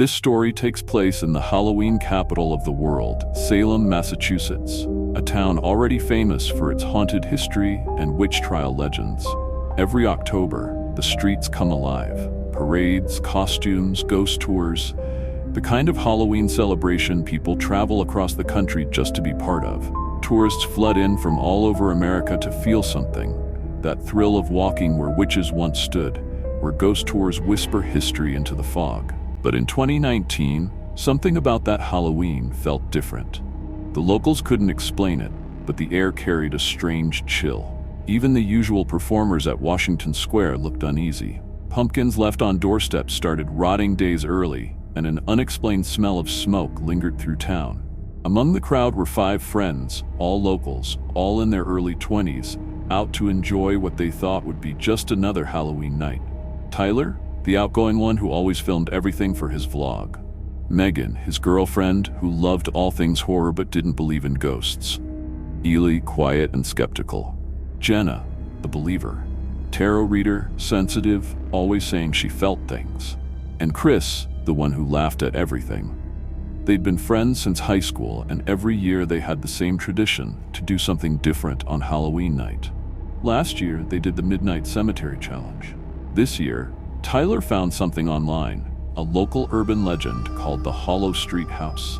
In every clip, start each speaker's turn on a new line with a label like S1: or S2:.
S1: This story takes place in the Halloween capital of the world, Salem, Massachusetts, a town already famous for its haunted history and witch trial legends. Every October, the streets come alive. Parades, costumes, ghost tours, the kind of Halloween celebration people travel across the country just to be part of. Tourists flood in from all over America to feel something, that thrill of walking where witches once stood, where ghost tours whisper history into the fog. But in 2019, something about that Halloween felt different. The locals couldn't explain it, but the air carried a strange chill. Even the usual performers at Washington Square looked uneasy. Pumpkins left on doorsteps started rotting days early, and an unexplained smell of smoke lingered through town. Among the crowd were 5 friends, all locals, all in their early 20s, out to enjoy what they thought would be just another Halloween night. Tyler, the outgoing one who always filmed everything for his vlog. Megan, his girlfriend, who loved all things horror but didn't believe in ghosts. Ely, quiet and skeptical. Jenna, the believer. Tarot reader, sensitive, always saying she felt things. And Chris, the one who laughed at everything. They'd been friends since high school, and every year they had the same tradition to do something different on Halloween night. Last year, they did the Midnight Cemetery Challenge. This year, Tyler found something online, a local urban legend called the Hollow Street House.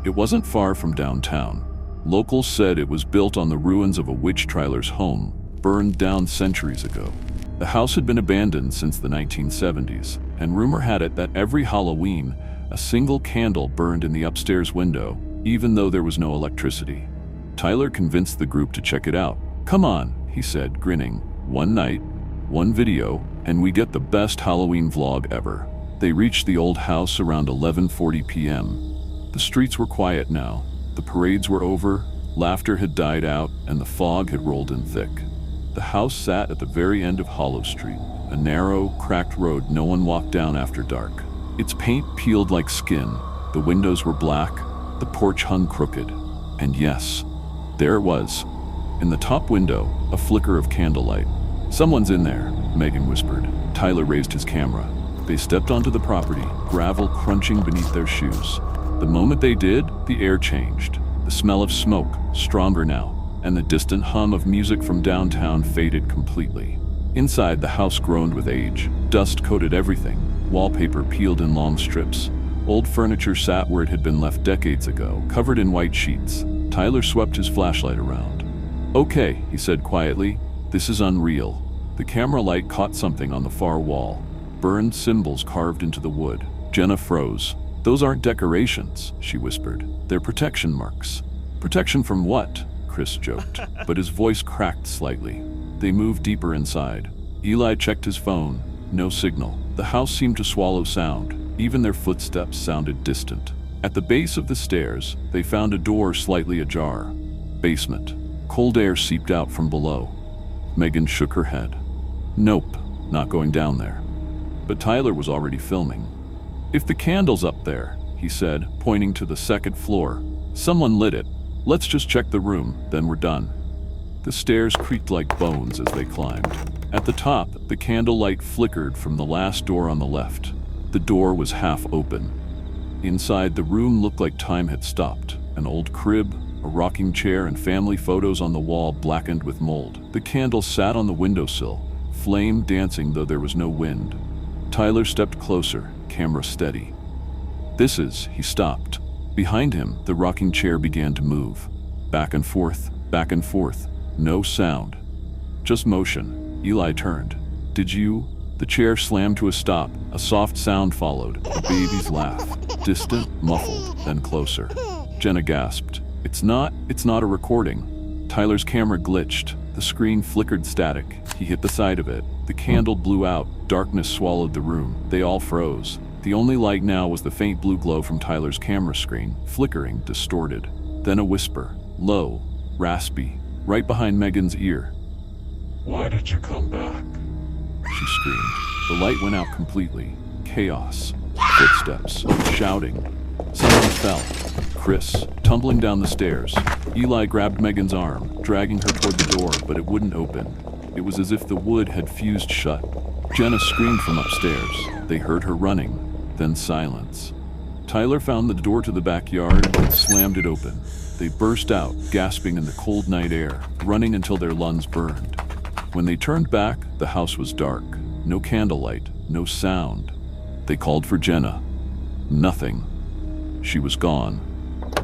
S1: It wasn't far from downtown. Locals said it was built on the ruins of a witch trialer's home, burned down centuries ago. The house had been abandoned since the 1970s, and rumor had it that every Halloween, a single candle burned in the upstairs window, even though there was no electricity. Tyler convinced the group to check it out. "Come on," he said, grinning. "One night, one video, and we get the best Halloween vlog ever." They reached the old house around 11:40 p.m. The streets were quiet now. The parades were over, laughter had died out, and the fog had rolled in thick. The house sat at the very end of Hollow Street, a narrow, cracked road no one walked down after dark. Its paint peeled like skin, the windows were black, the porch hung crooked. And yes, there it was. In the top window, a flicker of candlelight. "Someone's in there," Megan whispered. Tyler raised his camera. They stepped onto the property, gravel crunching beneath their shoes. The moment they did, the air changed. The smell of smoke, stronger now, and the distant hum of music from downtown faded completely. Inside, the house groaned with age. Dust coated everything. Wallpaper peeled in long strips. Old furniture sat where it had been left decades ago, covered in white sheets. Tyler swept his flashlight around. "Okay," he said quietly, "this is unreal." The camera light caught something on the far wall. Burned symbols carved into the wood. Jenna froze. "Those aren't decorations," she whispered. "They're protection marks." "Protection from what?" Chris joked, but his voice cracked slightly. They moved deeper inside. Eli checked his phone. No signal. The house seemed to swallow sound. Even their footsteps sounded distant. At the base of the stairs, they found a door slightly ajar. Basement. Cold air seeped out from below. Megan shook her head. "Nope, not going down there." But Tyler was already filming. "If the candle's up there," he said, pointing to the second floor, "someone lit it. Let's just check the room, then we're done." The stairs creaked like bones as they climbed. At the top, the candlelight flickered from the last door on the left. The door was half open. Inside, the room looked like time had stopped. An old crib, a rocking chair, and family photos on the wall blackened with mold. The candle sat on the windowsill, flame dancing though there was no wind. Tyler stepped closer, camera steady. "This is," he stopped. Behind him, the rocking chair began to move. Back and forth, no sound. Just motion. Eli turned. "Did you?" The chair slammed to a stop. A soft sound followed, a baby's laugh. Distant, muffled, then closer. Jenna gasped. It's not a recording." Tyler's camera glitched. The screen flickered static. He hit the side of it. The candle blew out. Darkness swallowed the room. They all froze. The only light now was the faint blue glow from Tyler's camera screen, flickering, distorted. Then a whisper, low, raspy, right behind Megan's ear.
S2: "Why did you come back?"
S1: She screamed. The light went out completely. Chaos. Footsteps. Shouting. Someone fell. Chris, tumbling down the stairs. Eli grabbed Megan's arm, dragging her toward the door, but it wouldn't open. It was as if the wood had fused shut. Jenna screamed from upstairs. They heard her running, then silence. Tyler found the door to the backyard and slammed it open. They burst out, gasping in the cold night air, running until their lungs burned. When they turned back, the house was dark. No candlelight, no sound. They called for Jenna. Nothing. She was gone.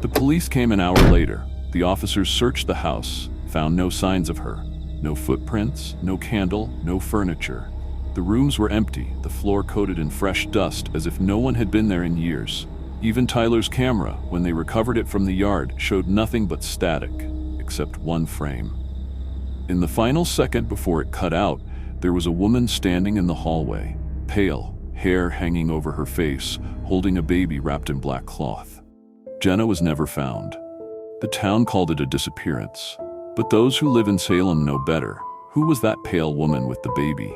S1: The police came an hour later. The officers searched the house, found no signs of her. No footprints, no candle, no furniture. The rooms were empty, the floor coated in fresh dust as if no one had been there in years. Even Tyler's camera, when they recovered it from the yard, showed nothing but static, except one frame. In the final second before it cut out, there was a woman standing in the hallway, pale, hair hanging over her face, holding a baby wrapped in black cloth. Jenna was never found. The town called it a disappearance. But those who live in Salem know better. Who was that pale woman with the baby?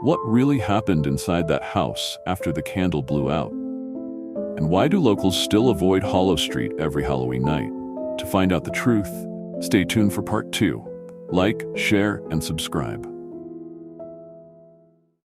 S1: What really happened inside that house after the candle blew out? And why do locals still avoid Hollow Street every Halloween night? To find out the truth, stay tuned for part 2. Like, share, and subscribe.